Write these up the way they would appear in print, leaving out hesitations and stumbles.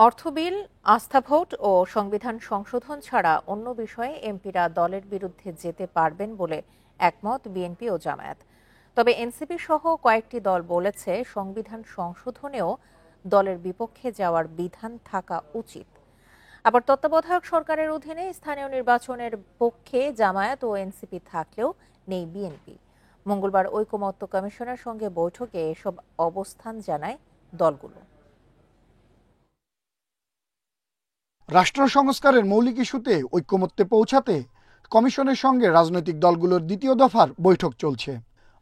অর্থ বিল, আস্থা vote oh সংবিধান সংশোধন ছাড়া অন্য বিষয়ে এমপিরা দলের বিরুদ্ধে যেতে পারবেন বলে একমত বিএনপি ও জামায়াত। তবে এনসিপি সহ কয়েকটি দল বলেছে সংবিধান সংশোধনেও দলের বিপক্ষে যাওয়ার বিধান থাকা উচিত। আবার তত্ত্বাবধায়ক সরকারের অধীনে স্থানীয় নির্বাচনের পক্ষে জামায়াত ও এনসিপি থাকলেও নেই বিএনপি। মঙ্গলবার ঐকমত্য কমিশনের সঙ্গে বৈঠকে এসব অবস্থান জানায় দলগুলো। রাষ্ট্র সংস্কারের মৌলিক ইস্যুতে ঐকমত্যে পৌঁছাতে কমিশনের সঙ্গে রাজনৈতিক দলগুলোর দ্বিতীয় দফার বৈঠক চলছে।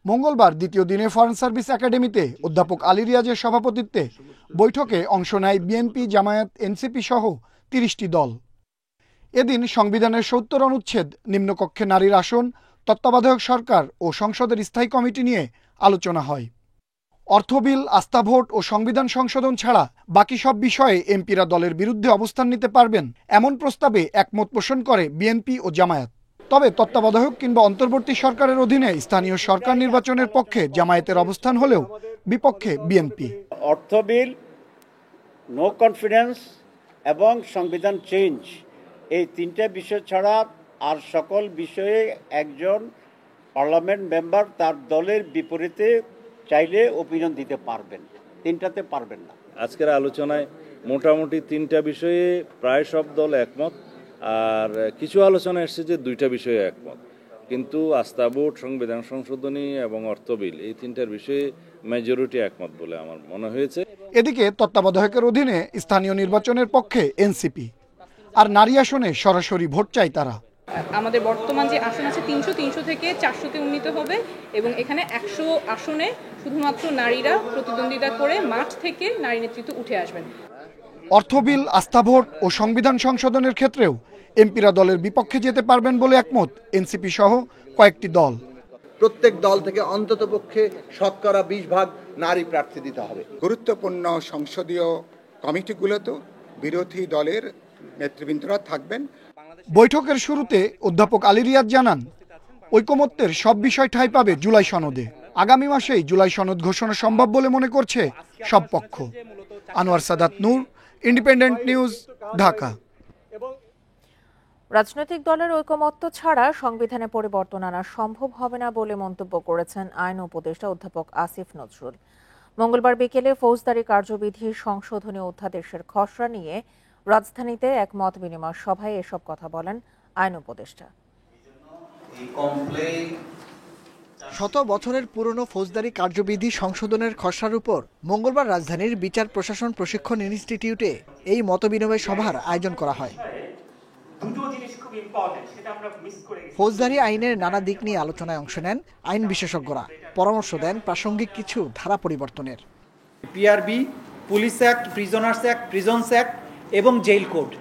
মঙ্গলবার দ্বিতীয় দিনে ফরেন সার্ভিস একাডেমিতে অধ্যাপক আলী রিয়াজের সভাপতিত্বে বৈঠকে অংশ নেয় বিএনপি, জামায়াত, এনসিপি সহ ৩০টি দল। এদিন সংবিধানের ৭০ অনুচ্ছেদ, নিম্নকক্ষে নারীর আসন, তত্ত্বাবধায়ক সরকার ও সংসদের স্থায়ী কমিটি নিয়ে আলোচনা হয়। অর্থ বিল, আস্থা ভোট ও সংবিধান সংশোধন ছাড়া বাকি সব বিষয়ে এমপিরা দলের বিরুদ্ধে অবস্থান নিতে পারবেন এমন প্রস্তাবে একমত পোষণ করে বিএনপি ও জামায়াত। তবে তত্ত্বাবধায়ক কিংবা অন্তর্বর্তী সরকারের অধীনে স্থানীয় সরকার নির্বাচনের পক্ষে জামায়াতের অবস্থান হলেও বিপক্ষে বিএনপি। অর্থ বিল, নো কনফিডেন্স এবং সংবিধান চেঞ্জ, এই তিনটা বিষয় ছাড়া আর সকল বিষয়ে একজন পার্লামেন্ট মেম্বার তার দলের বিপরীতে চাইলে ওপিনিয়ন দিতে পারবেন, তিনটাতে পারবেন না। আজকের আলোচনায় মোটামুটি তিনটা বিষয়ে প্রায় সব দল একমত, আর কিছু আলোচনা এসেছে যে দুইটা বিষয়ে একমত, কিন্তু আস্থা ভোট, সংবিধান সংশোধনী এবং অর্থ বিল, এই তিনটার বিষয়ে মেজরিটি একমত বলে আমার মনে হয়েছে। এদিকে তত্ত্বাবধায়কের অধীনে স্থানীয় নির্বাচনের পক্ষে এনসিপি, আর নারী আসনে সরাসরি ভোট চাই তারা। আমাদের বর্তমান যে আসন আছে ৩০০ থেকে ৪০০-তে উন্নীত হবে এবং এখানে ১০০ আসনে শুধুমাত্র নারীরা প্রতিদ্বন্দ্বিতা করে মাঠ থেকে নারী নেতৃত্ব উঠে আসবেন। অর্থ বিল, আস্থা ভোট ও সংবিধান সংশোধনের ক্ষেত্রেও এমপিরা দলের বিপক্ষে যেতে পারবেন বলে একমত এনসিপি সহ কয়েকটি দল। প্রত্যেক দল থেকে অন্ততপক্ষে ২০% নারী প্রার্থী দিতে হবে। গুরুত্বপূর্ণ সংসদীয় কমিটিগুলোতেও বিরোধী দলের নেতৃবৃন্দরা থাকবেন। বৈঠকের শুরুতে অধ্যাপক আলী রিয়াজ জানান, ঐকমত্যের সব বিষয় ঠাঁই পাবে জুলাই সনদে। আগামী মাসেই জুলাই সনদ ঘোষণা সম্ভব বলে মনে করছে সব পক্ষ। আনোয়ার সাদাত নূর, ইন্ডিপেন্ডেন্ট নিউজ, ঢাকা। রাজনৈতিক দলের ঐকমত্য ছাড়া সংবিধানে পরিবর্তন আনা সম্ভব হবে না বলে মন্তব্য করেছেন আইন উপদেষ্টা অধ্যাপক আসিফ নজরুল। মঙ্গলবার বিকেলে ফৌজদারি কার্যবিধি সংশোধনী অধ্যাদেশের খসড়া নিয়ে রাজধানীতে এক মত বিনিময় সভায় এসব কথা বলেন আইন উপদেষ্টা। শত বছরের পুরনো ফৌজদারি কার্যবিধি সংশোধনের খসড়ার উপর মঙ্গলবার রাজধানীর বিচার প্রশাসন প্রশিক্ষণ ইনস্টিটিউটে এই মতবিনিময় সভার আয়োজন করা হয়। ফৌজদারি আইনের নানা দিক নিয়ে আলোচনায় অংশ নেন আইন বিশেষজ্ঞরা, পরামর্শ দেন প্রাসঙ্গিক কিছু ধারা পরিবর্তনের। PRB, police act, prisoners act, prisons act এবং জেল কোড,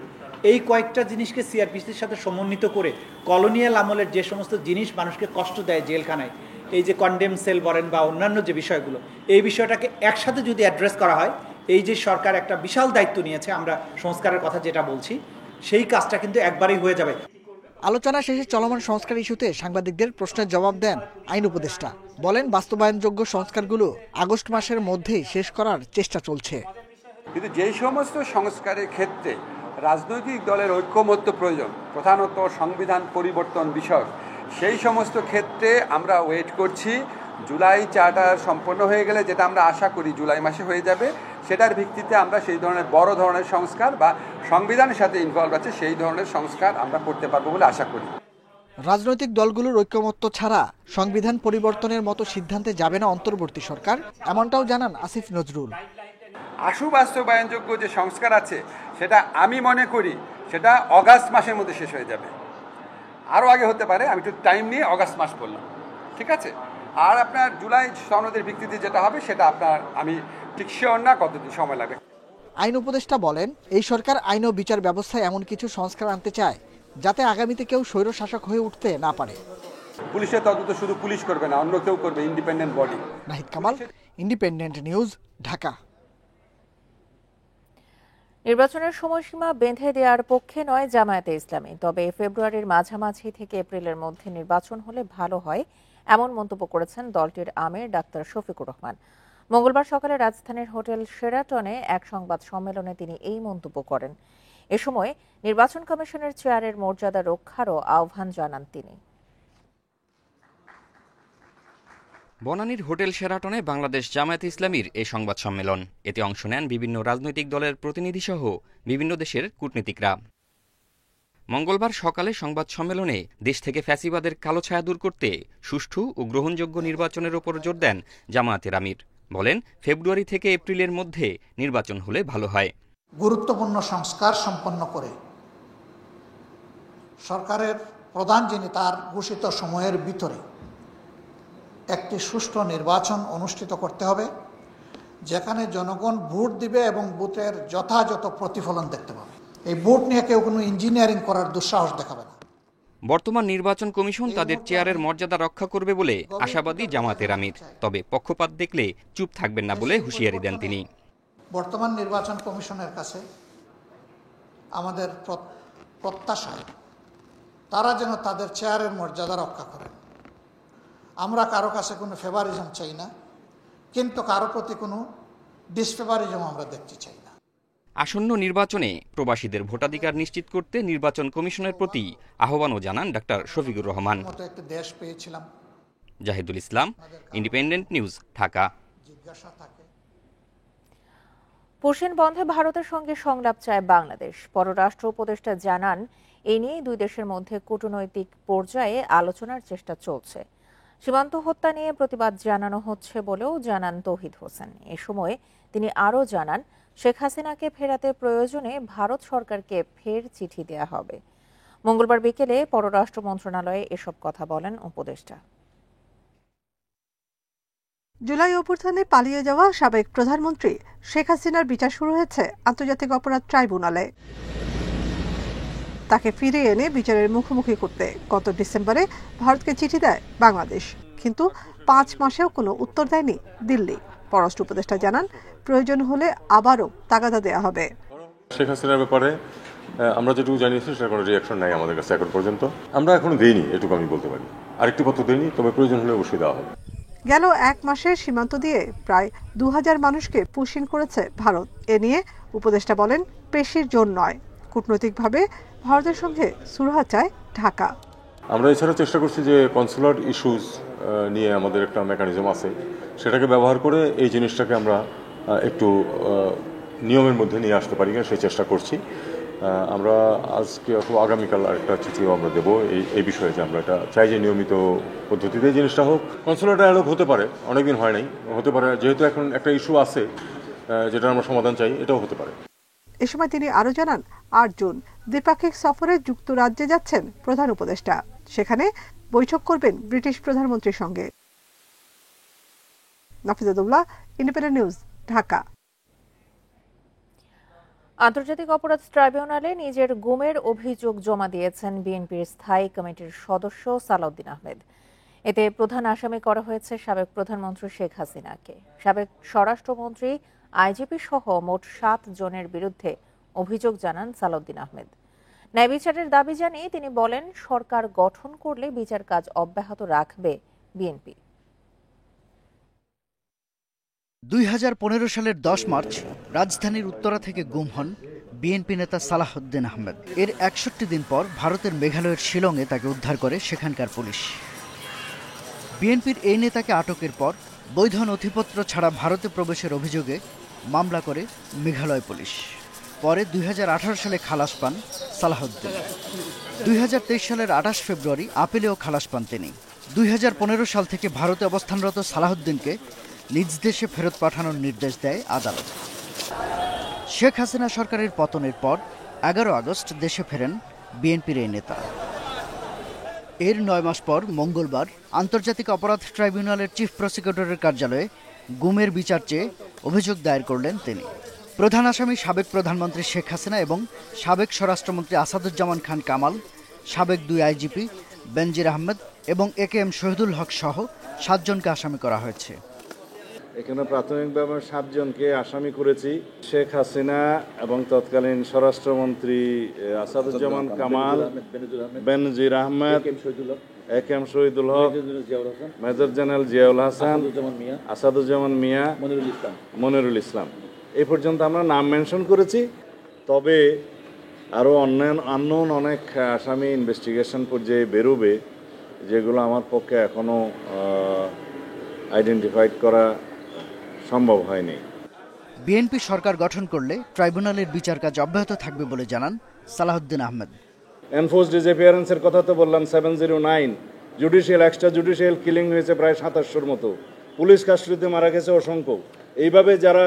এই কয়েকটা জিনিসকে সিআরপিসির সাথে সমন্বিত করে কলোনিয়াল আমলের যে সমস্ত জিনিস মানুষকে কষ্ট দেয় জেলখানায়, এই যে কন্ডেম সেল বলেন বা অন্যান্য যে বিষয়গুলো, এই বিষয়টাকে একসাথে যদি অ্যাড্রেস করা হয়, এই যে সরকার একটা বিশাল দায়িত্ব নিয়েছে, আমরা সংস্কারের কথা যেটা বলছি, সেই কাজটা কিন্তু একবারেই হয়ে যাবে। আলোচনা শেষে চলমান সংস্কার ইস্যুতে সাংবাদিকদের প্রশ্নের জবাব দেন আইন উপদেষ্টা। বলেন, বাস্তবায়নযোগ্য সংস্কারগুলো আগস্ট মাসের মধ্যেই শেষ করার চেষ্টা চলছে। কিন্তু যেই সমস্ত সংস্কারের ক্ষেত্রে রাজনৈতিক দলের ঐক্যমত্য প্রয়োজন, প্রধানত সংবিধান পরিবর্তন বিষয়, সেই সমস্ত ক্ষেত্রে আমরা ওয়েট করছি। জুলাই চার্টার সম্পন্ন হয়ে গেলে, যেটা আমরা আশা করি জুলাই মাসে হয়ে যাবে, সেটার ভিত্তিতে আমরা সেই ধরনের বড় ধরনের সংস্কার বা সংবিধানের সাথে ইনভলভ আছে সেই ধরনের সংস্কার আমরা করতে পারবো বলে আশা করি। রাজনৈতিক দলগুলোর ঐক্যমত্য ছাড়া সংবিধান পরিবর্তনের মতো সিদ্ধান্তে যাবে না অন্তর্বর্তী সরকার, এমনটাও জানান আসিফ নজরুল। আশু বাস্তবায়নযোগ্য যে সংস্কার আছে সেটা আমি মনে করি সেটা অগাস্ট মাসের মধ্যে শেষ হয়ে যাবে, আরও আগে হতে পারে, আমি একটু টাইম নিয়ে অগাস্ট মাস বললাম, ঠিক আছে। আর আপনার জুলাই সনদের ভিত্তিতে যেটা হবে সেটা আপনার, আমি ঠিক শিওর না কতদিন সময় লাগবে। আইন উপদেষ্টা বলেন, এই সরকার আইন ও বিচার ব্যবস্থায় এমন কিছু সংস্কার আনতে চায় যাতে আগামীতে কেউ স্বৈরশাসক হয়ে উঠতে না পারে। পুলিশের তদন্ত শুধু পুলিশ করবে না, অন্য কেউ করবে, independent body. Nahid Kamal, independent News, Dhaka. নির্বাচনের সময়সীমা বেঁধে দেওয়ার পক্ষে নয় জামায়াতে ইসলামী, তবে ফেব্রুয়ারির মাঝামাঝি থেকে এপ্রিলের মধ্যে নির্বাচন হলে ভালো হয়, এমন মন্তব্য করেছেন দলটির আমির ডাক্তার শফিকুর রহমান। মঙ্গলবার সকালে রাজধানীর হোটেল শেরাটনে এক সংবাদ সম্মেলনে তিনি এই মন্তব্য করেন। এ সময় নির্বাচন কমিশনের চেয়ারের মর্যাদা রক্ষারও আহ্বান জানান তিনি। বনানীর হোটেল শেরাটনে বাংলাদেশ জামায়াতে ইসলামীর এই সংবাদ সম্মেলন। এতে অংশ নেন বিভিন্ন রাজনৈতিক দলের প্রতিনিধিসহ বিভিন্ন দেশের কূটনীতিকরা। মঙ্গলবার সকালে সংবাদ সম্মেলনে দেশ থেকে ফ্যাসিবাদের কালো ছায়া দূর করতে সুষ্ঠু ও গ্রহণযোগ্য নির্বাচনের ওপর জোর দেন জামায়াতের আমির। বলেন, ফেব্রুয়ারি থেকে এপ্রিলের মধ্যে নির্বাচন হলে ভালো হয়। গুরুত্বপূর্ণ সংস্কার সম্পন্ন করে সরকারের প্রধান যিনি তার ঘোষিত সময়ের ভিতরে একটি সুষ্ঠু নির্বাচন অনুষ্ঠিত করতে হবে, যেখানে জনগণ ভোট দিবে এবং ভোটের যথাযথ প্রতিফলন দেখতে পাবে। এই ভোট নিয়ে কেউ কোনো ইঞ্জিনিয়ারিং করার দুঃসাহস দেখাবে না। বর্তমান নির্বাচন কমিশন তাদের চেয়ারের মর্যাদা রক্ষা করবে বলে আশাবাদী জামায়াতের আমির। তবে পক্ষপাত দেখলে চুপ থাকবেন না বলে হুঁশিয়ারি দেন তিনি। বর্তমান নির্বাচন কমিশনের কাছে আমাদের প্রত্যাশা তারা যেন তাদের চেয়ারের মর্যাদা রক্ষা করেন। আমরা কারো কাছে কোনো ফেভারিজম চাই না, কিন্তু কারো প্রতি কোনো ডিসফেভারিজম আমরা দেখতে চাই না। আসন্ন নির্বাচনে প্রবাসীদের ভোটাধিকার নিশ্চিত করতে নির্বাচন কমিশনের প্রতি আহ্বানও জানান ডাক্তার শফিকুর রহমান। একটা দেশ পেয়েছিলাম। জাহিদুল ইসলাম, ইন্ডিপেন্ডেন্ট নিউজ, ঢাকা। পোষণ বন্ধে ভারতের সঙ্গে সংলাপ চায় বাংলাদেশ। পররাষ্ট্র উপদেষ্টা জানান, এ নিয়ে দুই দেশের মধ্যে কূটনৈতিক পর্যায়ে আলোচনার চেষ্টা চলছে। সীমান্ত হত্যা নিয়ে প্রতিবাদ জানানো হচ্ছে বলেও জানান তৌহিদ হোসেন। এ সময় তিনি আরও জানান, শেখ হাসিনাকে ফেরাতে প্রয়োজনে ভারত সরকারকে ফের চিঠি দেয়া হবে। মঙ্গলবার বিকেলে পররাষ্ট্র মন্ত্রণালয়ে এসব কথা বলেন উপদেষ্টা। জুলাই অভ্যুত্থানে পালিয়ে যাওয়া সাবেক প্রধানমন্ত্রী শেখ হাসিনার বিচার শুরু হয়েছে আন্তর্জাতিক অপরাধ ট্রাইব্যুনালে। তাকে ফিরিয়ে এনে বিচারের মুখোমুখি করতে গত ডিসেম্বরে ভারতকে চিঠি দেয় বাংলাদেশ, কিন্তু 5 মাসেও কোনো উত্তর দেয়নি দিল্লি। পররাষ্ট্র উপদেষ্টা জানান, প্রয়োজন হলে আবারও তাগাদা দেয়া হবে। শেখ হাসিনার ব্যাপারে আমরা যেটুকু জানিয়েছি সেটা কোনো রিঅ্যাকশন নাই আমাদের কাছে এখন পর্যন্ত। আমরা এখনো দেইনি, এটুকু আমি বলতে পারি। আরেকটি পত্র দেইনি, তবে প্রয়োজন হলে অবশ্যই দেওয়া হবে। গেল 1 মাসে সীমান্ত দিয়ে প্রায় 2000 মানুষকে পুশিং করেছে ভারত। এ নিয়ে উপদেষ্টা বলেন, পেশির জোর নয়, কূটনৈতিকভাবে ভারতের সঙ্গে সুরাহা চায় ঢাকা। আমরা এছাড়া চেষ্টা করছি যে কনসুলার ইস্যুজ নিয়ে আমাদের একটা মেকানিজম আছে, সেটাকে ব্যবহার করে এই জিনিসটাকে আমরা একটু নিয়মের মধ্যে নিয়ে আসতে পারি কিনা সেই চেষ্টা করছি। আমরা আজকে অথবা আগামীকাল আরেকটা চিঠিও আমরা দেবো এই বিষয়ে, যে আমরা এটা চাই যে নিয়মিত পদ্ধতিতে এই জিনিসটা হোক। কনসুলার ডায়ালগ হতে পারে, অনেকদিন হয় নাই, হতে পারে, যেহেতু এখন একটা ইস্যু আছে যেটা আমরা সমাধান চাই, এটাও হতে পারে। এ সময় তিনি আরও জানান, 8 জুন দ্বিপাক্ষিক সফরে যুক্তরাজ্যে যাচ্ছেন প্রধান উপদেষ্টা। সেখানে বৈঠক করবেন ব্রিটিশ প্রধানমন্ত্রীর সঙ্গে। নাফিজাতুল্লাহ, ইন্ডিপেন্ডেন্ট নিউজ, ঢাকা। আন্তর্জাতিক অপরাধ ট্রাইব্যুনালে নিজের গুমের অভিযোগ জমা দিয়েছেন বিএনপির স্থায়ী কমিটির সদস্য সালাউদ্দিন আহমেদ। এতে প্রধান আসামি করা হয়েছে সাবেক প্রধানমন্ত্রী শেখ হাসিনাকে। সাবেক স্বরাষ্ট্রমন্ত্রী, আইজিপি সহ মোট 7 জনের বিরুদ্ধে অভিযোগ জানান সালাউদ্দিন আহমেদ। ন্যায় বিচারের দাবি জানিয়ে তিনি বলেন, সরকার গঠন করলে বিচার কাজ অব্যাহত রাখবে বিএনপি। 2015 সালের 10 মার্চ রাজধানীর উত্তরা থেকে গুম হন বিএনপি নেতা সালাউদ্দিন আহমেদ। এর 61 দিন পর ভারতের মেঘালয়ের শিলংয়ে তাকে উদ্ধার করে সেখানকার পুলিশ। বিএনপির এই নেতাকে আটকের পর বৈধ নথিপত্র ছাড়া ভারতে প্রবেশের অভিযোগে মামলা করে মেঘালয় পুলিশ। পরে 2018 সালে খালাস পান সালাউদ্দিন। 2023 সালের 28 ফেব্রুয়ারি আপিলেও খালাস পান তিনি। 2015 সাল থেকে ভারতে অবস্থানরত সালাউদ্দিনকে নিজ দেশে ফেরত পাঠানোর নির্দেশ দেয় আদালত। শেখ হাসিনা সরকারের পতনের পর 11 আগস্ট দেশে ফেরেন বিএনপির এই নেতা। এর 9 মাস পর মঙ্গলবার আন্তর্জাতিক অপরাধ ট্রাইব্যুনালের চিফ প্রসিকিউটরের কার্যালয়ে গুমের বিচার চেয়ে অভিযোগ দায়ের করলেন তিনি। প্রধান আসামি সাবেক প্রধানমন্ত্রী শেখ হাসিনা এবং সাবেক স্বরাষ্ট্রমন্ত্রী আসাদুজ্জামান খান কামাল, সাবেক 2 আইজিপি বেনজির আহমেদ এবং একেএম শহীদুল হক সহ 7 জনকে আসামি করা হয়েছে। এখানে প্রাথমিকভাবে 7 জনকে আসামি করেছি। শেখ হাসিনা এবং তৎকালীন স্বরাষ্ট্রমন্ত্রী আসাদুজ্জামান কামাল, বেনজির আহমেদ একেএম শহীদুল হক, মেজর জেনারেল জিয়াউল হাসান, আসাদুজ্জামান মিয়া, মনিরুল ইসলাম। এই পর্যন্ত আমরা নাম মেনশন করেছি। তবে আরও অন্যান্য অনেক আসামি ইনভেস্টিগেশন পর্যায়ে বেরোবে, যেগুলো আমার পক্ষে এখনও আইডেন্টিফাইড করা সম্ভব হয়নি। বিএনপি সরকার গঠন করলে ট্রাইব্যুনালের বিচার কাজ অব্যাহত থাকবে বলে জানান সালাহউদ্দিন আহমেদ। এনফোর্স ডিসঅ্যাপিয়ারেন্সের কথা তো বললাম 709, জুডিশিয়াল এক্সট্রা জুডিশিয়াল কিলিং হয়েছে প্রায় 2700-র মতো, পুলিশ কাস্টডিতে মারা গেছে অসংখ্য। এইভাবে যারা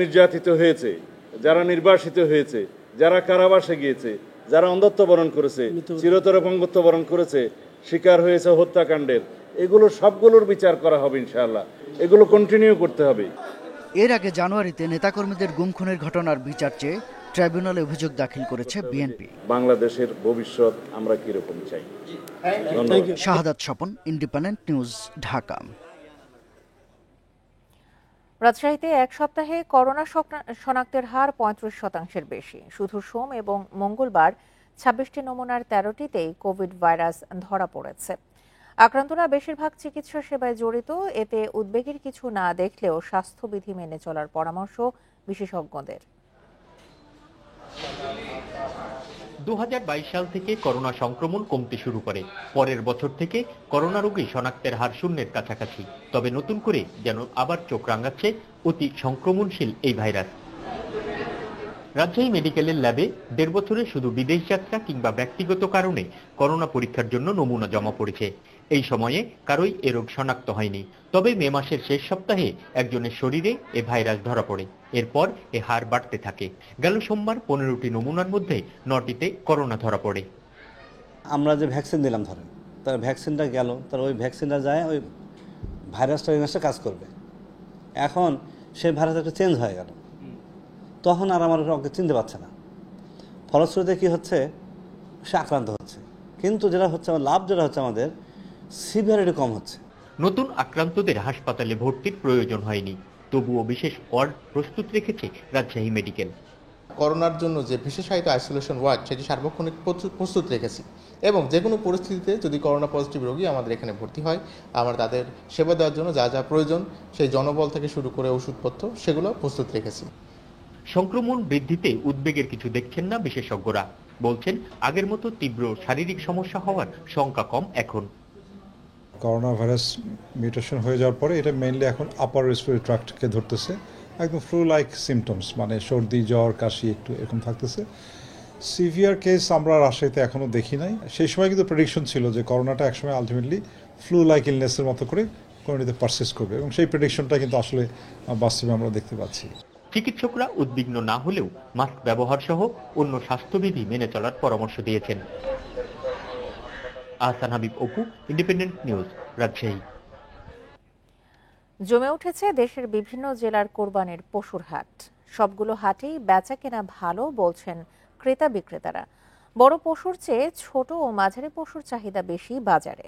নির্যাতিত হয়েছে, যারা নির্বাসিত হয়েছে, যারা কারাবাসে গিয়েছে, যারা অন্ধত্ব বরণ করেছে, চিরতরে অপঙ্গত্ব বরণ করেছে, শিকার হয়েছে হত্যাকাণ্ডের, এগুলো সবগুলোর বিচার করা হবে ইনশাআল্লাহ। এগুলো কন্টিনিউ করতে হবে। এর আগে জানুয়ারিতে নেতাকর্মীদের গুম খুনের ঘটনার বিচার চেয়ে ট্রাইব্যুনালে অভিযোগ দাখিল করেছে বিএনপি। বাংলাদেশের ভবিষ্যৎ আমরা কিরকম চাই। শাহাদাত স্বপন, ইন্ডিপেন্ডেন্ট নিউজ, ঢাকা। রাজশাহীতে এক সপ্তাহে করোনা শনাক্তের হার 35% বেশি। শুধু সোম এবং মঙ্গলবার 26টি নমুনার 13টিতেই কোভিড ভাইরাস ধরা পড়েছে। আক্রান্তরা বেশিরভাগ চিকিৎসা সেবায় জড়িত। এতে উদ্বেগের কিছু না দেখলেও স্বাস্থ্যবিধি মেনে চলার পরামর্শ বিশেষজ্ঞদের। 2022 সাল থেকে করোনা সংক্রমণ কমতে শুরু করে। পরের বছর থেকে করোনা রোগী শনাক্তের হার শূন্যের কাছাকাছি। তবে নতুন করে যেন আবার চোখ রাঙাচ্ছে অতি সংক্রমণশীল এই ভাইরাস। রাজশাহী মেডিকেলের ল্যাবে 1.5 বছরে শুধু বিদেশ যাত্রা কিংবা ব্যক্তিগত কারণে করোনা পরীক্ষার জন্য নমুনা জমা পড়েছে। এই সময়ে কারোই এ রোগ শনাক্ত হয়নি। তবে মে মাসের শেষ সপ্তাহে একজনের শরীরে এ ভাইরাস ধরা পড়ে। এরপর এ হার বাড়তে থাকে। গেল সোমবার 15টি নমুনার মধ্যে 9টিতে করোনা ধরা পড়ে। আমরা যে ভ্যাকসিন দিলাম, ধরেন তার ভ্যাকসিনটা গেল, তার ওই ভ্যাকসিনটা যায় ওই ভাইরাসটা ওই মাসে কাজ করবে। এখন সেই ভাইরাস একটা চেঞ্জ হয়ে গেল, তখন আর আমার ওকে চিনতে পারছে না। ফলশ্রুতিতে কি হচ্ছে, সে আক্রান্ত হচ্ছে। কিন্তু যেটা হচ্ছে লাভ যেটা হচ্ছে আমাদের সিভিয়ারিটি কম হচ্ছে। নতুন আক্রান্তদের হাসপাতালে ভর্তির প্রয়োজন হয়নি। তবুও বিশেষ ওয়ার্ড প্রস্তুত রেখেছে রাজশাহী মেডিকেল। করোনার জন্য যে বিশেষায়িত আইসোলেশন ওয়ার্ড সেটি সার্বক্ষণিক প্রস্তুত রেখেছি এবং যে কোনো পরিস্থিতিতে যদি করোনা পজিটিভ রোগী আমাদের এখানে ভর্তি হয়, আমরা তাদের সেবা দেওয়ার জন্য যা যা প্রয়োজন সেই জনবল থেকে শুরু করে ওষুধপত্র সেগুলো প্রস্তুত রেখেছি। সংক্রমণ বৃদ্ধিতে উদ্বেগের কিছু দেখছেন না বিশেষজ্ঞরা। বলছেন আগের মতো তীব্র শারীরিক সমস্যা হওয়ার শঙ্কা কম এখন। করোনা ভাইরাস মিউটেশন হয়ে যাওয়ার পরে এটা মেইনলি এখন আপার রেসপিরেটরি ট্র্যাক্টকে ধরতেছে। একদম ফ্লু লাইক সিমটমস, মানে সর্দি, জ্বর, কাশি একটু এরকম থাকতেছে। সিভিয়ার কেস আমরা রাজশাহীতে এখনও দেখি নাই। সেই সময় কিন্তু প্রেডিকশন ছিল যে করোনাটা একসময় আলটিমেটলি ফ্লু লাইক ইলনেসের মতো করে করোনাতে পারসিস্ট করবে, এবং সেই প্রেডিকশনটা কিন্তু আসলে বাস্তবে আমরা দেখতে পাচ্ছি। চিকিৎসকরা উদ্বিগ্ন না হলেও মাস্ক ব্যবহার সহ অন্য স্বাস্থ্যবিধি মেনে চলার পরামর্শ দিয়েছেন। Ahsan Habib, Apu, independent news, Rajshahi. জমে উঠেছে দেশের বিভিন্ন জেলার কোরবানির পশুর হাট। সবগুলো হাটেই বেচা কেনা ভালো বলছেন ক্রেতা বিক্রেতারা। বড় পশুর চেয়ে ছোট ও মাঝারি পশুর চাহিদা বেশি বাজারে।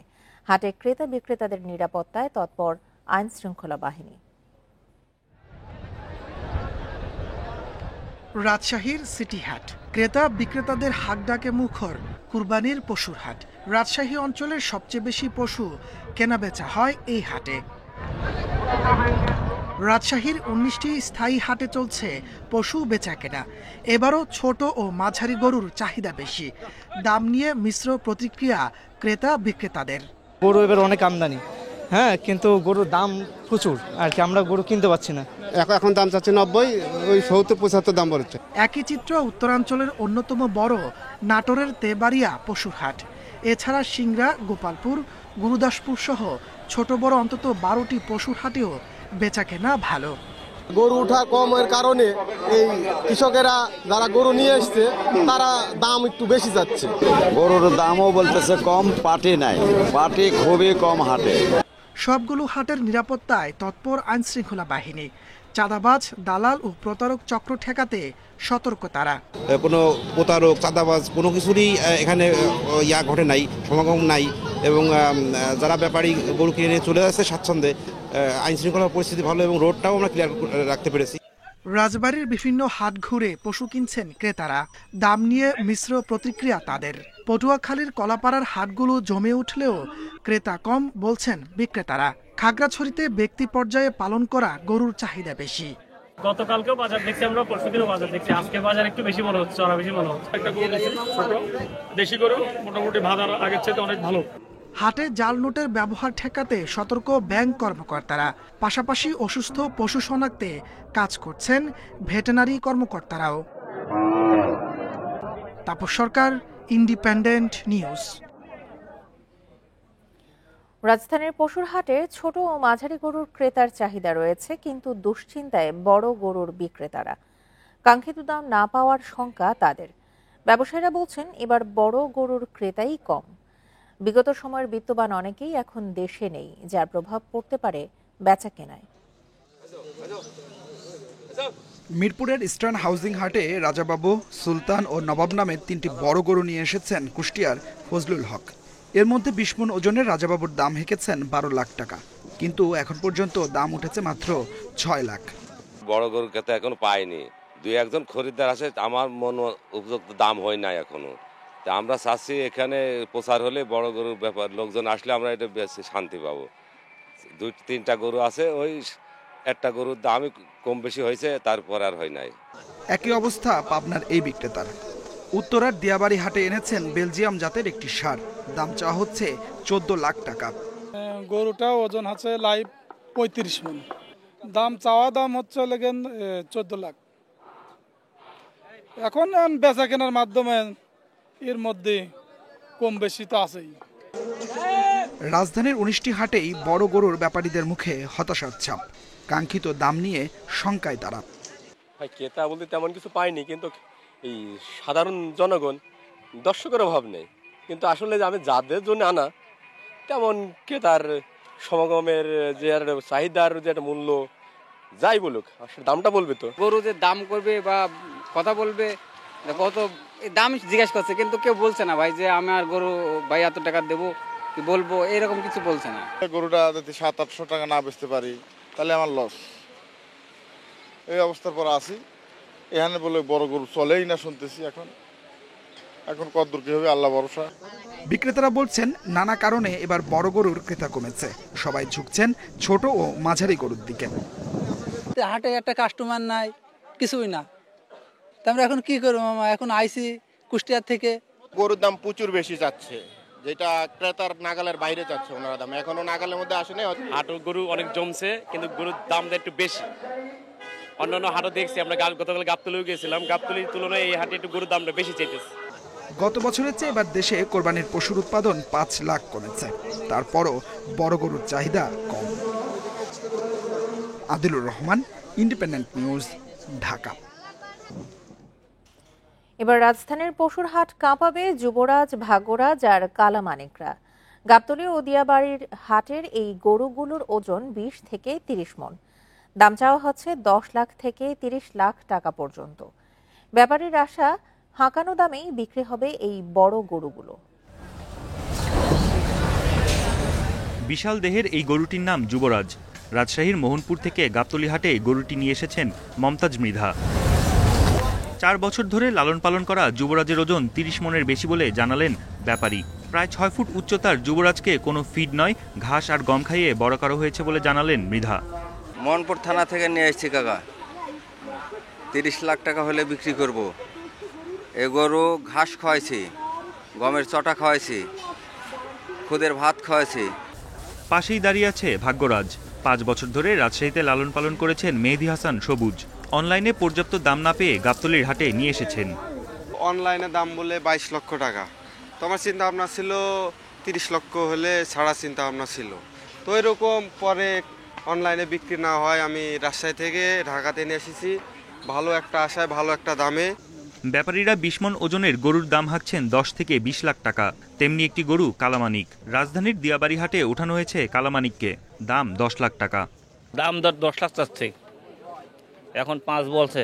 হাটে ক্রেতা বিক্রেতাদের নিরাপত্তায় তৎপর আইন শৃঙ্খলা বাহিনী। রাজশাহীর সিটি হাট ক্রেতা বিক্রেতাদের হাকডাকে মুখর কুরবানির পশুর হাট। রাজশাহী অঞ্চলের সবচেয়ে বেশি পশু কেনাবেচা হয় এই হাটে। রাজশাহীর 19টি স্থায়ী হাটে চলছে পশু বেচা কেনা। এবারও ছোট ও মাঝারি গরুর চাহিদা বেশি। দাম নিয়ে মিশ্র প্রতিক্রিয়া ক্রেতা বিক্রেতাদের। গরু এবার অনেক আমদানি, হ্যাঁ, কিন্তু গরুর দাম প্রচুর আর কি, আমরা গরু কিনতে পারছি না। এখন দাম চাচ্ছে 90, ওই 70-75 দাম বলছে। একই চিত্র উত্তরাঞ্চলের অন্যতম বড় নাটোরের তেবাড়িয়া পশুর হাট। এছাড়া সিংড়া, গোপালপুর, গুরুদাসপুর সহ ছোট বড় অন্তত 12টি পশুর হাটেও বেচাকেনা ভালো। গরু উঠা কমের কারণে এই কৃষকেরা যারা গরু নিয়ে এসছে তারা দাম একটু বেশি যাচ্ছে। গরুর দামও বলতেছে কম, পাটি নাই, পাটি খুবই কম হাটে। সবগুলো হাটের নিরাপত্তায় তৎপর আইন শৃঙ্খলা বাহিনী। চাঁদাবাজ, দালাল ও প্রতারক চক্র ঠেকাতে সতর্ক তারা। কোনো প্রতারক, চাঁদাবাজ কোনো কিছুরই এখানে ঘটে নাই, সমাগম নাই, এবং যারা ব্যাপারী গরু কিনে নিয়ে চলে যাচ্ছে স্বাচ্ছন্দ্যে। আইন শৃঙ্খলা পরিস্থিতি ভালো এবং রোডটাও আমরা ক্লিয়ার রাখতে পেরেছি। রাজবাড়ীর বিভিন্ন হাট ঘুরে পশু কিনছেন ক্রেতারা। দাম নিয়ে মিশ্র প্রতিক্রিয়া তাদের। পটুয়াখালীর কলাপাড়ার হাটগুলো জমে উঠলেও ক্রেতা কম বলছেন বিক্রেতারা। খাগড়াছড়িতে ব্যক্তি পর্যায়ে পালন করা গরুর চাহিদা বেশি। গতকালকেও বাজার দেখছি আমরা, পরশুদিনও বাজার দেখছি। আজকে বাজার একটু বেশি মনে হচ্ছে, বেশি মনে হচ্ছে। একটা গরু ছোট দেশি গরু, মোটামুটি বাজার আগের চেয়ে অনেক ভালো। হাটে জাল নোটের ব্যবহার ঠেকাতে সতর্ক ব্যাংক কর্মকর্তারা, পাশাপাশি অসুস্থ পশু শনাক্তে কাজ করছেন ভেটেনারি কর্মকর্তারাও। তাপস সরকার, ইন্ডিপেন্ডেন্ট নিউজ। রাজধানীর পশুর হাটে ছোট ও মাঝারি গরুর ক্রেতার চাহিদা রয়েছে, কিন্তু দুশ্চিন্তায় বড় গরুর বিক্রেতারা। কাঙ্ক্ষিত দাম না পাওয়ার শঙ্কা তাদের। ব্যবসায়ীরা বলছেন এবার বড় গরুর ক্রেতাই কম। বিগত সময়ের বিত্তবান অনেকেই এখন দেশে নেই, যার প্রভাব পড়তে পারে বেচা কেনায়। মিরপুরের ইস্টার্ন হাউজিং হাটে রাজাবাবু, সুলতান ও নবাব নামের 3টি বড় গরু নিয়ে এসেছেন কুষ্টিয়ার ফজলুল হক। এর মধ্যে 20 মণ ওজনের রাজাবাবুর দাম হেঁকেছেন 12 লাখ টাকা, কিন্তু এখন পর্যন্ত দাম উঠেছে মাত্র 6 লাখ। বড় গরুর ক্রেতা এখন পাইনি, 2-1জন খরিদ্দার আছে, আমার মন উপযুক্ত দাম হয় না এখনো। তা আমরা চাচ্ছি এখানে প্রচার হলে বড় গরুর ব্যাপার, লোকজন আসলে আমরা এটা বেশি শান্তি পাবো। 2-3টা গরু আছে, ওই একটা গরুর দামই কম বেশি হয়েছে, তারপর আর হয় নাই। একই অবস্থা পাবনার এই বিক্রেতার। উত্তরার দিয়াবাড়ি হাটে এনেছেন বেলজিয়াম জাতের একটি ষাঁড়, দাম চাওয়া হচ্ছে 14 লাখ টাকা। গরুটা ওজন আছে লাইভ 35 মণ, দাম চাওয়া দাম হচ্ছে 14 লাখ। এখন বেচা কেনার মাধ্যমে এর মধ্যে কম বেশি তো আছেই। রাজধানীর 19টি হাটেই বড় গরুর ব্যাপারীদের মুখে হতাশার ছাপ। কাঙ্ক্ষিত দাম নিয়ে শঙ্কায় তারা। ক্রেতা বলতে তেমন কিছু পাইনি, কিন্তু এই সাধারণ জনগণ দর্শকের অভাব নেই, কিন্তু আসলে আমি যাদের জন্য আনা তেমন ক্রেতার সমাগমের যে চাহিদার যে একটা মূল্য যাই বলুক, আসলে দামটা বলবে তো। গরু যে দাম করবে বা কথা বলবে, কত দাম জিজ্ঞেস করছে, কিন্তু কেউ বলছে না ভাই যে আমি আর গরু ভাই এত টাকা দেবো কি বলবো, এরকম কিছু বলছে না। গরুটা যদি 700-800 টাকা না বেচতে পারি তাহলে আমার লস। এই অবস্থার পর আসি এখানে বলে বড় গরু চলেই না, শুনতেছি এখন কতদূর কি হবে আল্লাহ ভরসা। বিক্রেতারা বলছেন নানা কারণে এবার বড় গরুর ক্রেতা কমেছে, সবাই ঝুঁকছেন ছোট ও মাঝারি গরুর দিকে। হাটে একটা কাস্টমার নাই, কিছুই না, আমরা এখন কি করবো মামা? এখন আইসি কুষ্টিয়ার থেকে। গরুর দাম প্রচুর বেশি যাচ্ছে, যেটা ক্রেতার নাগালের বাইরে যাচ্ছে ওনারা দাম, এখনো নাগালের মধ্যে আসে নাই। হাটের গরু অনেক জমছে, কিন্তু গরুর দামটা একটু বেশি। অন্যান্য হাটও দেখছি, আমরা গতকাল গাবতলীও গেছিলাম, গাবতলীর তুলনায় এই হাটে একটু গরুর দামটা বেশি চাইতেছে। গত বছরের চেয়ে এবার দেশে কোরবানির পশুর উৎপাদন 5 লাখ কমেছে, তারপরও বড় গরুর চাহিদা কম। Adilur Rahman, Independent News, Dhaka. এবার রাজধানীর পশুর হাট কাঁপাবে যুবরাজ, ভাগ্যরাজ আর কালামানিকরা। গাবতলী ও দিয়াবাড়ির হাটের এই গরুগুলোর ওজন 20 থেকে 30 মণ। দাম চাওয়া হচ্ছে 10 লাখ থেকে 30 লাখ টাকা পর্যন্ত। ব্যাপারীর আশা হাঁকানো দামেই বিক্রি হবে এই বড় গরুগুলো। বিশাল দেহের এই গরুটির নাম যুবরাজ। রাজশাহীর মোহনপুর থেকে গাবতলী হাটে গরুটি নিয়ে এসেছেন মমতাজ মৃধা। 4 বছর ধরে লালন পালন করা যুবরাজের ওজন 30 মণের বেশি বলে জানালেন ব্যাপারী। প্রায় 6 ফুট উচ্চতার যুবরাজকে কোনো ফিড নয়, ঘাস আর গম খাইয়ে বড় করা হয়েছে বলে জানালেন মৃধা। মোহনপুর থানা থেকে নিয়ে এসেছি কাকা, 30 লাখ টাকা হলে বিক্রি করব। এ গরু ঘাস খাওয়াইছি, গমের চটা খাওয়াইছি, খুদের ভাত খাওয়াইছি। পাশেই দাঁড়িয়ে আছে ভাগ্যরাজ। 5 বছর ধরে রাজশাহীতে লালন পালন করেছেন মেহেদি হাসান সবুজ। অনলাইনে পর্যাপ্ত দাম না পেয়ে গাবতলীর হাটে নিয়ে এসেছেন। অনলাইনে দাম বলে 22 লক্ষ টাকা, তোমার চিন্তা ভাবনা ছিল 30 লক্ষ হলে ছাড়া চিন্তা ভাবনা ছিল, তো এরকম পরে অনলাইনে বিক্রি না হয় আমি রাজশাহী থেকে ঢাকাতে নিয়ে এসেছি ভালো একটা আশায়, ভালো একটা দামে। ব্যাপারীরা 20 মণ ওজনের গরুর দাম হাঁকছেন 10 থেকে 20 লাখ টাকা। তেমনি একটি গরু কালামানিক। রাজধানীর দিয়াবাড়ি হাটে ওঠানো হয়েছে কালামানিককে, দাম 10 লাখ টাকা। দাম দর 10 লাখ চাচ্ছে, এখন 5 বলছে।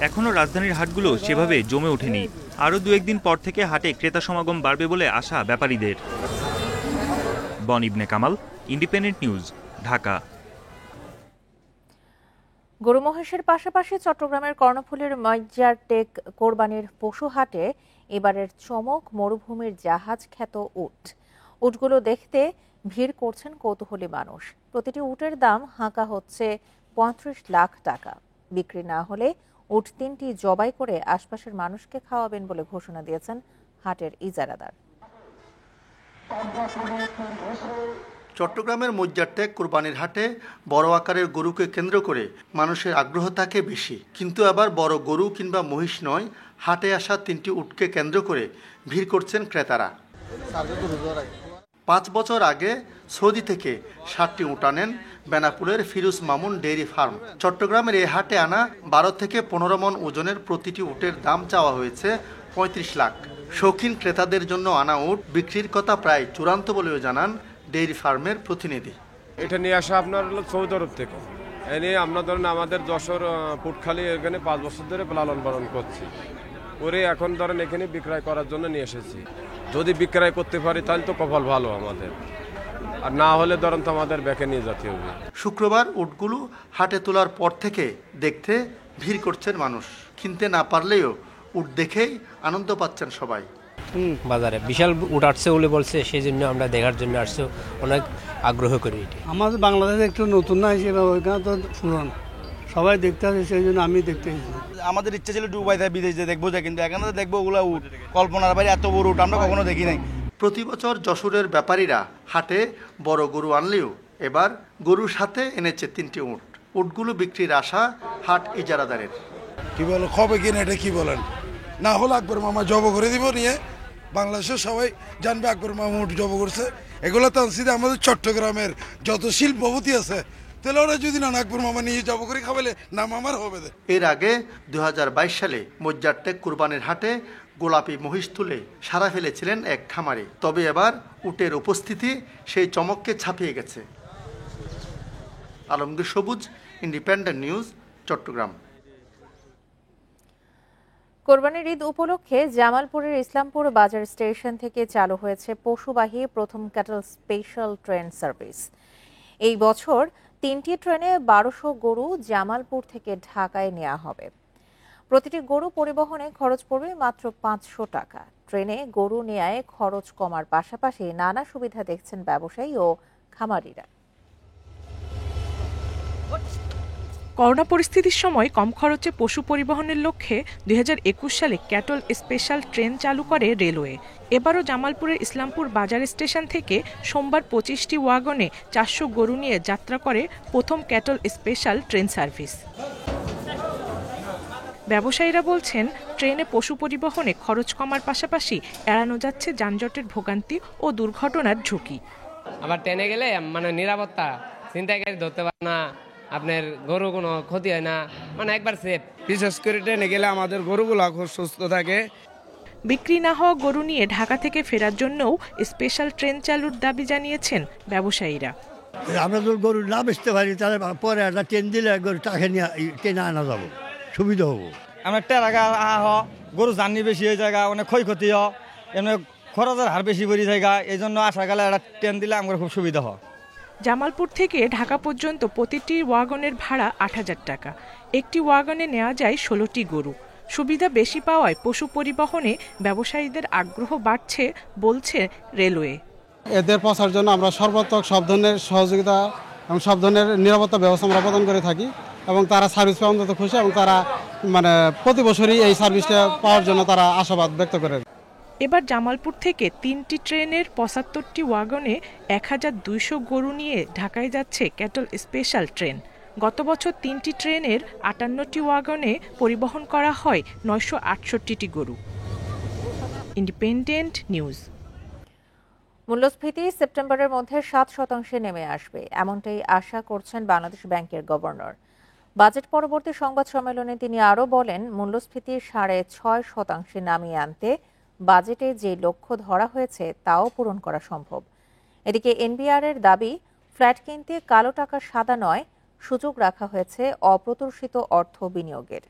এখনও রাজধানীর হাটগুলো সেভাবে জমে ওঠেনি। আরও 2-1 দিন পর থেকে হাটে ক্রেতা সমাগম বাড়বে বলে আশা ব্যাপারীদের। বন ইবনে কামাল, ইন্ডিপেন্ডেন্ট নিউজ, ঢাকা। গরু মহিষের পাশাপাশি চট্টগ্রামের কর্ণফুলীর মজ্জার টেক কোরবানির পশু হাটে এবারের চমক মরুভূমির জাহাজ খ্যাত উট। উটগুলো দেখতে ভিড় করছেন কৌতূহলী মানুষ। প্রতিটি উটের দাম হাঁকা হচ্ছে ৩৫ লাখ টাকা। বিক্রি না হলে উট ৩টি জবাই করে আশপাশের মানুষকে খাওয়াবেন বলে ঘোষণা দিয়েছেন হাটের ইজারাদার। চট্টগ্রামের মজ্জারটেক কোরবানির হাটে বড় আকারের গরুকে কেন্দ্র করে মানুষের আগ্রহ থাকে বেশি, কিন্তু আবার বড় গরু কিংবা মহিষ নয়, হাটে আসা 3টি উটকে কেন্দ্র করে ভিড় করছেন ক্রেতারা। 5 বছর আগে সৌদি থেকে 7টি উট আনেন বেনাপুলের ফিরোজ মামুন ডেইরি ফার্ম। চট্টগ্রামের এই হাটে আনা 12 থেকে 15 মণ ওজনের প্রতিটি উটের দাম চাওয়া হয়েছে 35 লাখ। শৌখিন ক্রেতাদের জন্য আনা উট বিক্রির কথা প্রায় চূড়ান্ত বলেও জানান ডেইরি ফার্মের প্রতিনিধি। এটা নিয়ে আসা আপনার হলো সৌদি আরব থেকে। এ নিয়ে আমরা ধরেন আমাদের যশোর পুটখালি এখানে 5 বছর ধরে লালন পালন করছি, করে এখন ধরেন এখানে বিক্রয় করার জন্য নিয়ে এসেছি। যদি বিক্রয় করতে পারি তাহলে তো কপাল ভালো আমাদের, আর না হলে ধরেন তো আমাদের ব্যাকে নিয়ে যেতে হবে। শুক্রবার উটগুলো হাটে তোলার পর থেকে দেখতে ভিড় করছেন মানুষ। কিনতে না পারলেও উট দেখেই আনন্দ পাচ্ছেন সবাই। বাজারে বিশাল উট আসছে বলে বলছে, সেই জন্য আমরা দেখার জন্য আসছি, অনেক আগ্রহ করি। আমাদের বাংলাদেশে একটু নতুন না হিসেবে, ওইখানে তো পুরান সবাই দেখতে আসে, সেই জন্য আমি দেখতে এসেছি। আমাদের ইচ্ছা ছিল দুবাই থেকে বিদেশে দেখবো, কিন্তু এখানে তো দেখবো ওগুলো উট, কল্পনার বাইরে এত বড় উট আমরা কখনো দেখি নাই। প্রতি বছর যশোরের ব্যাপারীরা হাটে বড় গরু আনলেও এবার গরুর সাথে এনেছে 3টি উট। উটগুলো বিক্রির আশা হাট ইজারাদারের। কি বলো কবে কিনে এটা কি বলেন, না হলে আকবর মামা জব করে দিব নিয়ে বাংলাদেশের সবাই জানবে আকবর মামা উট জব করছে। এগুলো তো আনসিদে আমাদের চট্টগ্রামের যত শিল্পপতি আছে, তাহলে ওরা যদি না আকবর মামা নিয়ে জব করে খাওয়ালে নাম আমার হবে। এর আগে 2022 সালে মজ্জারটেক কুরবানির হাটে গোলাপি মহিষ তুলে সারা ফেলেছিলেন এক খামারে। তবে এবার উটের উপস্থিতি সেই চমককে ছাপিয়ে গেছে। আলমগীর সবুজ, ইন্ডিপেন্ডেন্ট নিউজ, চট্টগ্রাম। কোরবানির ঈদ উপলক্ষে জামালপুরের ইসলামপুর বাজার স্টেশন থেকে চালু হয়েছে পশুবাহী প্রথম ক্যাটল স্পেশাল ট্রেন সার্ভিস। এই বছর 3টি ট্রেনে 1200 গরু জামালপুর থেকে ঢাকায় নেওয়া হবে। প্রতিটি গরু পরিবহনে খরচ পড়বে মাত্র 500 টাকা। ট্রেনে গরু নেয়ায় খরচ কমার পাশাপাশি নানা সুবিধা দেখছেন ব্যবসায়ী ও খামারিরা। করোনা পরিস্থিতির সময় কম খরচে পশু পরিবহনের লক্ষ্যে 2021 সালে ক্যাটল স্পেশাল ট্রেন চালু করে রেলওয়ে। এবারও জামালপুরের ইসলামপুর বাজার স্টেশন থেকে সোমবার 25টি ওয়াগনে 400 গরু নিয়ে যাত্রা করে প্রথম ক্যাটল স্পেশাল ট্রেন সার্ভিস। ব্যবসায়ীরা বলছেন, ট্রেনে পশু পরিবহনে খরচ কমার পাশাপাশি এড়ানো যাচ্ছে যানজটের ভোগান্তি ও দুর্ঘটনার ঝুঁকি। আবার ট্রেনে গেলে মানে নিরাপত্তা, ছিনতাইকারী ধরতে পারে না, আপনার গরু কোনো ক্ষতি হয় না, মানে একবার সেফ। বিশেষ করে ট্রেনে গেলে আমাদের গরুগুলো খুব সুস্থ থাকে। বিক্রি না হওয়া গরু নিয়ে ঢাকা থেকে ফেরার জন্যও স্পেশাল ট্রেন চালুর দাবি জানিয়েছেন ব্যবসায়ীরা। আমরা যদি গরু না বেচতে পারি তাহলে পরে একটা ট্রেন দিলে গরু টাকা নিয়ে ট্রেনে আনা যাবো, সুবিধা হবো। আমরা টেরাগা গরু জার্নি বেশি হয়ে যায়, অনেক ক্ষয়ক্ষতি হয়, এমনি খরচের হার বেশি বেড়ে যায়। এই জন্য আশা গেলে একটা ট্রেন দিলে আমার খুব সুবিধা হয়। জামালপুর থেকে ঢাকা পর্যন্ত প্রতিটি ওয়াগনের ভাড়া 8000 টাকা। একটি ওয়াগনে নেওয়া যায় 16টি গরু। সুবিধা বেশি পাওয়ায় পশু পরিবহনে ব্যবসায়ীদের আগ্রহ বাড়ছে বলছে রেলওয়ে। এদের পৌঁছার জন্য আমরা সর্বাত্মক সব ধরনের সহযোগিতা এবং সব ধরনের নিরাপত্তা ব্যবস্থা আমরা প্রদান করে থাকি, এবং তারা সার্ভিস পেয়ে অন্তত খুশি, এবং তারা মানে প্রতি বছরই এই সার্ভিসটা পাওয়ার জন্য তারা আশাবাদ ব্যক্ত করেন। এবার জামালপুর থেকে 3টি ট্রেনের 75টি ওয়াগনে 1200 গরু নিয়ে ঢাকায় যাচ্ছে ক্যাটল স্পেশাল ট্রেন। গত বছর 3টি ট্রেনের 58টি ওয়াগনে পরিবহন করা হয় 968টি গরু। Independent news. মূল্যস্ফীতি সেপ্টেম্বরের মধ্যে 7% নেমে আসবে, এমনটাই আশা করছেন বাংলাদেশ ব্যাংকের গভর্নর। বাজেট পরবর্তী সংবাদ সম্মেলনে তিনি আরও বলেন, মূল্যস্ফীতি 6.5% নামিয়ে আনতে বাজেটে যে লক্ষ্য ধরা হয়েছে তাও পূরণ করা সম্ভব। এদিকে এনবিআর এর দাবি, ফ্ল্যাট কিনতে কালো টাকা সাদা নয়, সুযোগ রাখা হয়েছে অপ্রত্যাশিত অর্থ বিনিয়োগের।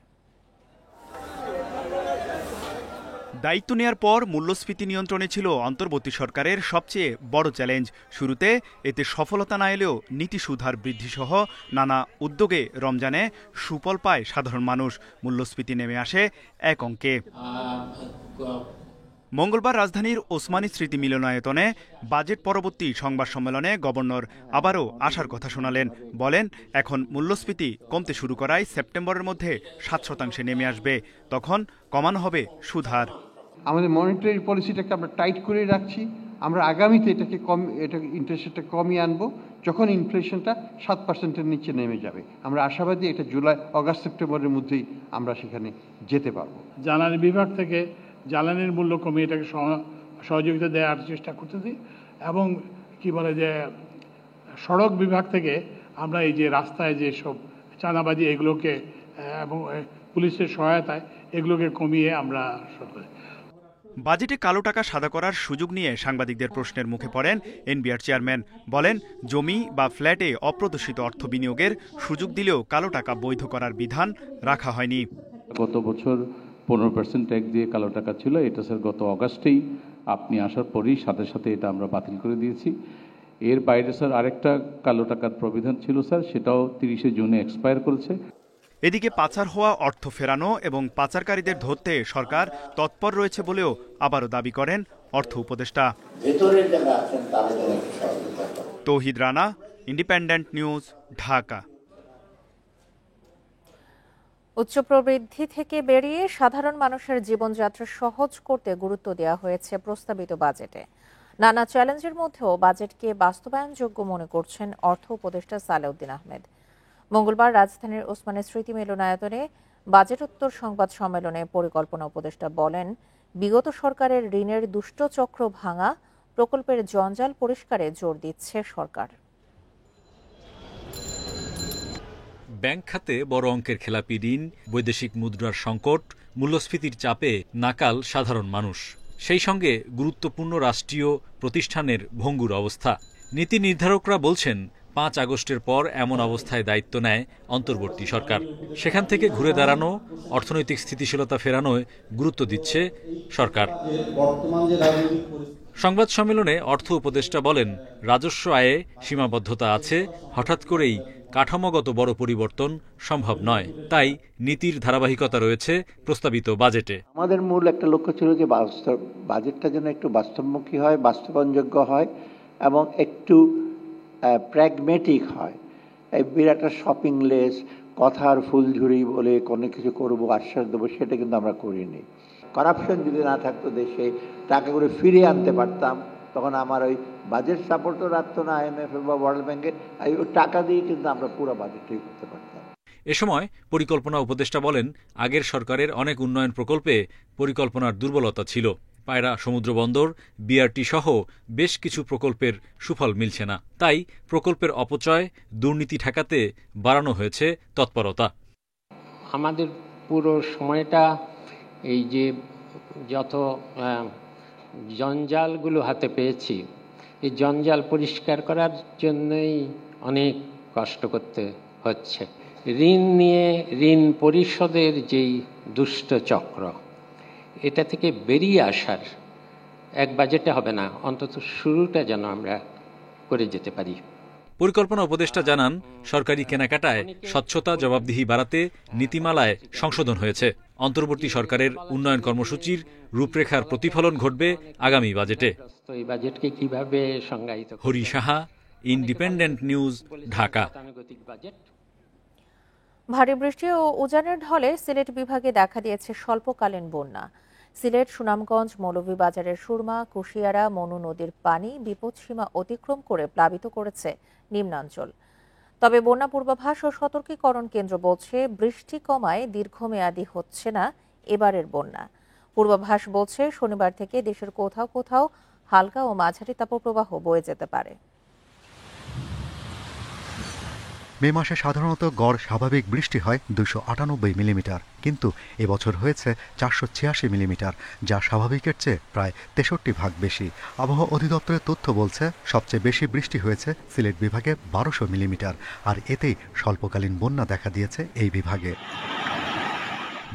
দায়িত্ব নেয়ার পর মূল্যস্ফীতি নিয়ন্ত্রণে ছিল অন্তর্বর্তী সরকারের সবচেয়ে বড় চ্যালেঞ্জ। শুরুতে এতে সফলতা না এলেও নীতি সুধার বৃদ্ধিসহ নানা উদ্যোগে রমজানে সুফল পায় সাধারণ মানুষ। মূল্যস্ফীতি নেমে আসে এক অঙ্কে। মঙ্গলবার রাজধানীর ওসমানী স্মৃতি মিলনায়তনে বাজেট পরবর্তী সংবাদ সম্মেলনে গভর্নর আবারও আশার কথা শোনালেন। বলেন, এখন মূল্যস্ফীতি কমতে শুরু করায় সেপ্টেম্বরের মধ্যে 7% নেমে আসবে, তখন কমানো হবে সুদহার। আমাদের মনিটারি পলিসিটাকে আমরা টাইট করে রাখছি। আমরা আগামীতে এটা ইন্টারেস্ট রেটটা কমিয়ে আনবো যখন ইনফ্লেশনটা 7%-এর নিচে নেমে যাবে। আমরা আশাবাদী এটা জুলাই, অগাস্ট, সেপ্টেম্বরের মধ্যেই আমরা সেখানে যেতে পারবো। জ্বালানি বিভাগ থেকে জ্বালানির মূল্য কমিয়ে এটাকে সহযোগিতা দেওয়ার চেষ্টা করতেছি, এবং কি বলে যে সড়ক বিভাগ থেকে আমরা এই যে রাস্তায় যে সব চাঁদাবাজি এগুলোকে এবং পুলিশের সহায়তায় এগুলোকে কমিয়ে আমরা বাজেটে কালো টাকা সাদা করার সুযোগ নিয়ে সাংবাদিকদের প্রশ্নের মুখে পড়েন এনবিআর চেয়ারম্যান। বলেন, জমি বা ফ্ল্যাটে অপ্রদর্শিত অর্থ বিনিয়োগের সুযোগ দিলেও কালো টাকা বৈধ করার বিধান রাখা হয়নি। গত বছর 15% ট্যাক্স দিয়ে কালো টাকা ছিল, এটা স্যার গত অগাস্টেই আপনি আসার পরেই সাথে সাথে এটা আমরা বাতিল করে দিয়েছি। এর বাইরে স্যার আরেকটা কালো টাকার প্রবিধান ছিল স্যার, সেটাও 30 জুনে এক্সপায়ার করেছে। এদিকে পাচার হওয়া অর্থ ফেরানো এবং পাচারকারীদের ধরতে সরকার তৎপর রয়েছে বলেও আবারও দাবি করেন অর্থ উপদেষ্টা। তৌহিদ রানা, ইন্ডিপেন্ডেন্ট নিউজ, ঢাকা। উচ্চ প্রবৃদ্ধি থেকে বেরিয়ে সাধারণ মানুষের জীবনযাত্রা সহজ করতে গুরুত্ব দেওয়া হয়েছে প্রস্তাবিত বাজেটে। নানা চ্যালেঞ্জের মধ্যেও বাজেটকে বাস্তবায়নযোগ্য মনে করছেন অর্থ উপদেষ্টা সালেউদ্দিন আহমেদ। মঙ্গলবার রাজধানীর ওসমানী স্মৃতি মিলনায়তনে বাজেটোত্তর সংবাদ সম্মেলনে পরিকল্পনা উপদেষ্টা বলেন, বিগত সরকারের ঋণের দুষ্ট চক্র ভাঙা, প্রকল্পের জঞ্জাল পরিষ্কারে জোর দিচ্ছে সরকার। ব্যাংক খাতে বড় অঙ্কের খেলাপি ঋণ, বৈদেশিক মুদ্রার সংকট, মূল্যস্ফীতির চাপে নাকাল সাধারণ মানুষ, সেই সঙ্গে গুরুত্বপূর্ণ রাষ্ট্রীয় প্রতিষ্ঠানের ভঙ্গুর অবস্থা। নীতি নির্ধারকরা বলছেন, 5 আগস্টের পর এমন অবস্থায় দায়িত্ব নেয় অন্তর্বর্তী সরকার। সেখান থেকে ঘুরে দাঁড়ানো, অর্থনৈতিক স্থিতিশীলতা ফেরানোয় গুরুত্ব দিচ্ছে সরকার। সংবাদ সম্মেলনে অর্থ উপদেষ্টা বলেন, রাজস্ব আয়ে সীমাবদ্ধতা আছে, হঠাৎ করেই কাঠামোগত বড় পরিবর্তন সম্ভব নয়। তাই নীতির ধারাবাহিকতা রয়েছে প্রস্তাবিত বাজেটে। আমাদের মূল একটা লক্ষ্য ছিল যে বাজেটটা যেন একটু বাস্তবমুখী হয়, বাস্তবায়নযোগ্য হয় এবং একটু প্র্যাগমেটিক হয়। এই বিরাট শপিং লিস্ট, কথার ফুলঝুরি বলে কোনো কিছু করবো, আশ্বাস দেবো, সেটা কিন্তু আমরা করিনি। করাপশন যদি না থাকতো, দেশে টাকা করে ফিরিয়ে আনতে পারতাম, তখন আমার ওই বাজেট সাপোর্টও রাখতো না IMF বা ওয়ার্ল্ড ব্যাংকে, ওই টাকা দিয়ে কিন্তু আমরা পুরো বাজেটটাই করতে পারতাম। এ সময় পরিকল্পনা উপদেষ্টা বলেন, আগের সরকারের অনেক উন্নয়ন প্রকল্পে পরিকল্পনার দুর্বলতা ছিল। পায়রা সমুদ্র বন্দর, BRT সহ বেশ কিছু প্রকল্পের সুফল মিলছে না। তাই প্রকল্পের অপচয়, দুর্নীতি ঠেকাতে বাড়ানো হয়েছে তৎপরতা। আমাদের পুরো সময়টা এই যে যত জঞ্জালগুলো হাতে পেয়েছি, এই জঞ্জাল পরিষ্কার করার জন্যই অনেক কষ্ট করতে হচ্ছে। ঋণ নিয়ে ঋণ পরিশোধের যেই দুষ্ট চক্র, এটা থেকে বেরিয়ে আসার এক বাজেটে হবে না, অন্তত শুরুটা যেন আমরা করে যেতে পারি। পরিকল্পনা উপদেষ্টা জানান, সরকারি কেনাকাটায় স্বচ্ছতা, জবাবদিহি বাড়াতে নীতিমালায় সংশোধন হয়েছে। অন্তর্বর্তী সরকারের উন্নয়ন কর্মসূচির রূপরেখার প্রতিফলন ঘটবে আগামী বাজেটে। এই বাজেটকে কিভাবে সংজ্ঞায়িত? Hari Saha, independent News, Dhaka. ভারী বৃষ্টি ও উজানের ঢলে সিলেট বিভাগে দেখা দিয়েছে স্বল্পকালীন বন্যা। সিলেট, সুনামগঞ্জ, মৌলভীবাজারের সুরমা, কুশিয়ারা, মনু নদীর পানি বিপদসীমা অতিক্রম করে প্লাবিত করেছে নিম্নাঞ্চল। তবে বন্যা পূর্বাভাস ও সতর্কীকরণ কেন্দ্র বলছে, বৃষ্টি কমায় দীর্ঘমেয়াদী হচ্ছে না এবারের বন্যা। পূর্বাভাস বলছে, শনিবার থেকে দেশের কোথাও কোথাও হালকা ও মাঝারি তাপপ্রবাহ বয়ে যেতে পারে। মে মাসে সাধারণত গড় স্বাভাবিক বৃষ্টি হয় 298 মিলিমিটার, কিন্তু এবছর হয়েছে 486 মিলিমিটার, যা স্বাভাবিকের চেয়ে প্রায় 63 ভাগ বেশি। আবহাওয়া অধিদপ্তরের তথ্য বলছে, সবচেয়ে বেশি বৃষ্টি হয়েছে সিলেট বিভাগে 1200 মিলিমিটার, আর এতেই স্বল্পকালীন বন্যা দেখা দিয়েছে এই বিভাগে।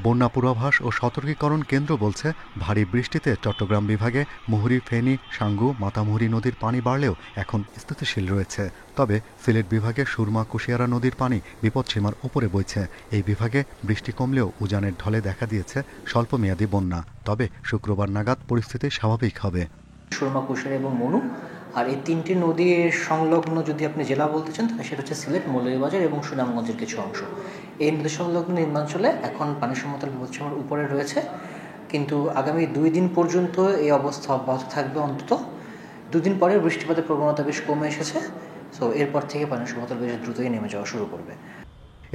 বন্যা পূর্বাভাস ও সতর্কীকরণ কেন্দ্র বলছে, ভারী বৃষ্টিতে চট্টগ্রাম বিভাগে মুহুরী, ফেনী, সাঙ্গু, মাতামুহুরী নদীর পানি বাড়লেও এখন স্থিতিশীল রয়েছে। তবে সিলেট বিভাগে সুরমা, কুশিয়ারা নদীর পানি বিপদসীমার উপরে বইছে। এই বিভাগে বৃষ্টি কমলেও উজানের ঢলে দেখা দিয়েছে স্বল্পমেয়াদী বন্যা। তবে শুক্রবার নাগাদ পরিস্থিতি স্বাভাবিক হবে। সুরমা, কুশিয়ারা এবং মনু, আর এই তিনটি নদীর সংলগ্ন যদি আপনি জেলা বলতে চান তাহলে সেটা হচ্ছে সিলেট, মৌলভীবাজার এবং সুনামগঞ্জের কিছু অংশ। এই নদী সংলগ্ন নিম্নাঞ্চলে এখন পানি সমতল বিপদসীমার উপরে রয়েছে, কিন্তু আগামী 2 দিন পর্যন্ত এই অবস্থা অব্যাহত থাকবে। অন্তত 2 দিন পরে বৃষ্টিপাতের প্রবণতা বেশ কমে এসেছে, সো এরপর থেকে পানি সমতল বেশ দ্রুতই নেমে যাওয়া শুরু করবে।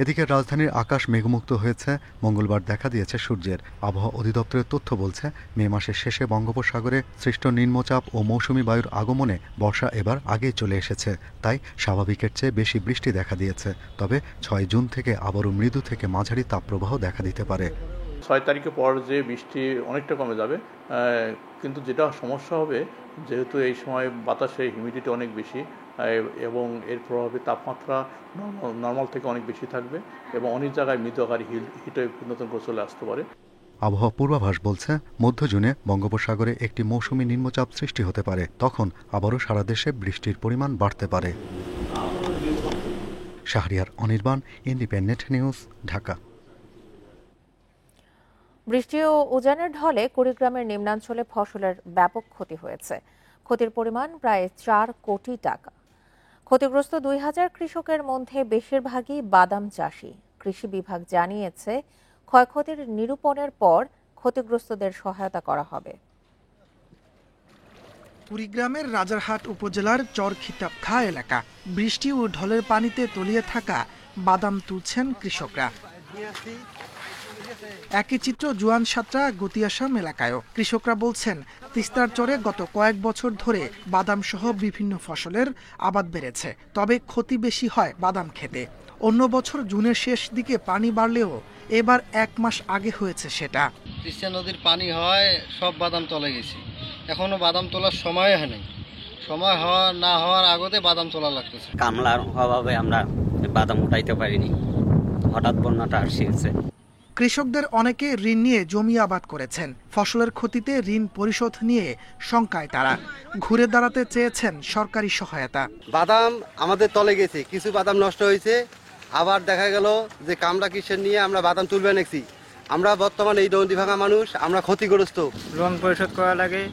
এদিকে রাজধানীর আকাশ মেঘমুক্ত হয়েছে। মঙ্গলবার দেখা দিয়েছে সূর্যের। আবহাওয়া অধিদপ্তরের তথ্য বলছে, মে মাসের শেষে বঙ্গোপসাগরে সৃষ্ট নিম্নচাপ ও মৌসুমী বায়ুর আগমনে বর্ষা এবার আগেই চলে এসেছে। তাই স্বাভাবিকের চেয়ে বেশি বৃষ্টি দেখা দিয়েছে। তবে 6 জুন থেকে আবারও মৃদু থেকে মাঝারি তাপপ্রবাহ দেখা দিতে পারে। 6 তারিখের পর যে বৃষ্টি অনেকটা কমে যাবে, কিন্তু যেটা সমস্যা হবে, যেহেতু এই সময় বাতাসে হিউমিডিটি অনেক বেশি এবং এর প্রভাবে তাপমাত্রা নর্মাল থেকে অনেক বেশি থাকবে এবং অনেক জায়গায় মৃদু আকারে হিটওয়েভ নতুন করে চলে আসতে পারে। আবহাওয়া পূর্বাভাস বলছে, মধ্য জুনে বঙ্গোপসাগরে একটি মৌসুমী নিম্নচাপ সৃষ্টি হতে পারে। তখন আবারও সারা দেশে বৃষ্টির পরিমাণ বাড়তে পারে। Shahriar Anirban, independent News, Dhaka. বৃষ্টি ও উজানের ঢলে কুড়িগ্রামের নিম্নাঞ্চলে ফসলের ব্যাপক ক্ষতি হয়েছে। ক্ষতির পরিমাণ প্রায় 4 কোটি টাকা। ক্ষতিগ্রস্ত 2000 কৃষকের মধ্যে বেশিরভাগই বাদাম চাষি। কৃষি বিভাগ জানিয়েছে, ক্ষয়ক্ষতির নিরূপণের পর ক্ষতিগ্রস্তদের সহায়তা করা হবে। কুড়িগ্রামের রাজারহাট উপজেলার চরখিতাবখা এলাকা। বৃষ্টি ও ঢলের পানিতে তলিয়ে থাকা বাদাম তুলছেন কৃষকরা। একই চিত্র জুয়ানসাত্রা, গতিয়াসাম এলাকায়ও। কৃষকরা বলছেন, তিস্তার চরে গত কয়েক বছর ধরে বাদাম সহ বিভিন্ন ফসলের আবাদ বেড়েছে, তবে ক্ষতি বেশি হয় বাদাম খেতে। অন্য বছর জুনের শেষ দিকে পানি বাড়লেও এবার 1 মাস আগে হয়েছে সেটা। তিস্তা নদীর পানি হয়, সব বাদাম তলে গেছে, এখনো বাদাম তোলার সময় হয় নাই। সময় না হওয়ার আগতে বাদাম তোলা লাগতেছে। কামলার অভাবে আমরা বাদাম উঠাইতে পারিনি, হঠাৎ বন্যাটা আসছে। কৃষকদের অনেকে ঋণ নিয়ে জমি আবাদ করেছেন। ফসলের ক্ষতিতে ঋণ পরিশোধ নিয়ে শঙ্কায় তারা। ঘুরে দাঁড়াতে চেয়েছেন সরকারি সহায়তা। বাদাম আমাদের তলে গেছে, কিছু বাদাম নষ্ট হয়েছে, আবার দেখা গেল যে কামলা কিসের নিয়ে আমরা বাদাম তুলবে নেছি। আমরা বর্তমানে এই নদী ভাঙা মানুষ, আমরা ক্ষতিগ্রস্ত। লোন পরিশোধ করা লাগে,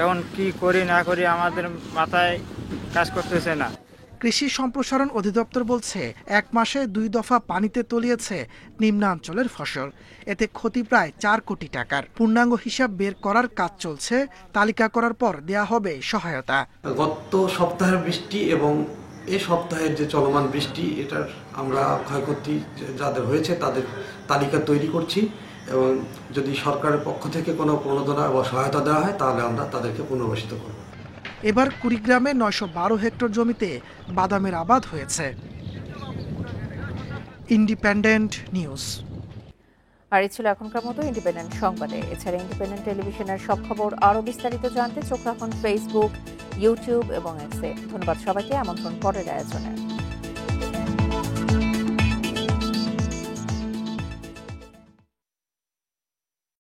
এখন কি করি না করি আমাদের মাথায় কাজ করতেছে না। কৃষি সম্প্রসারণ অধিদপ্তর বলছে, 1 মাসে 2 দফা পানিতে তলিয়েছে নিম্নাঞ্চলের ফসল। এতে ক্ষতি প্রায় 4 কোটি টাকার। পূর্ণাঙ্গ হিসাব বের করার কাজ চলছে। তালিকা করার পর দেয়া হবে সহায়তা। গত সপ্তাহের বৃষ্টি এবং এই সপ্তাহের যে চলমান বৃষ্টি, এটার আমরা ক্ষয়ক্ষতি যাদের হয়েছে তাদের তালিকা তৈরি করছি এবং যদি সরকারের পক্ষ থেকে কোনো প্রণোদনা বা সহায়তা দেওয়া হয় তাহলে আমরা তাদেরকে পুনর্বাসিত করব। এবার কুড়িগ্রামে 912 হেক্টর জমিতে বাদামের আবাদ হয়েছে। Independent news. আর এই ছিল এখনকার মতো ইন্ডিপেন্ডেন্ট সংবাদে। এছাড়া ইন্ডিপেন্ডেন্ট টেলিভিশনের সব খবর আরও বিস্তারিত জানতে চোখ রাখুন ফেসবুক, ইউটিউব এবং এক্সে। ধন্যবাদ সবাইকে। আমন্ত্রণ পরের আয়োজনে।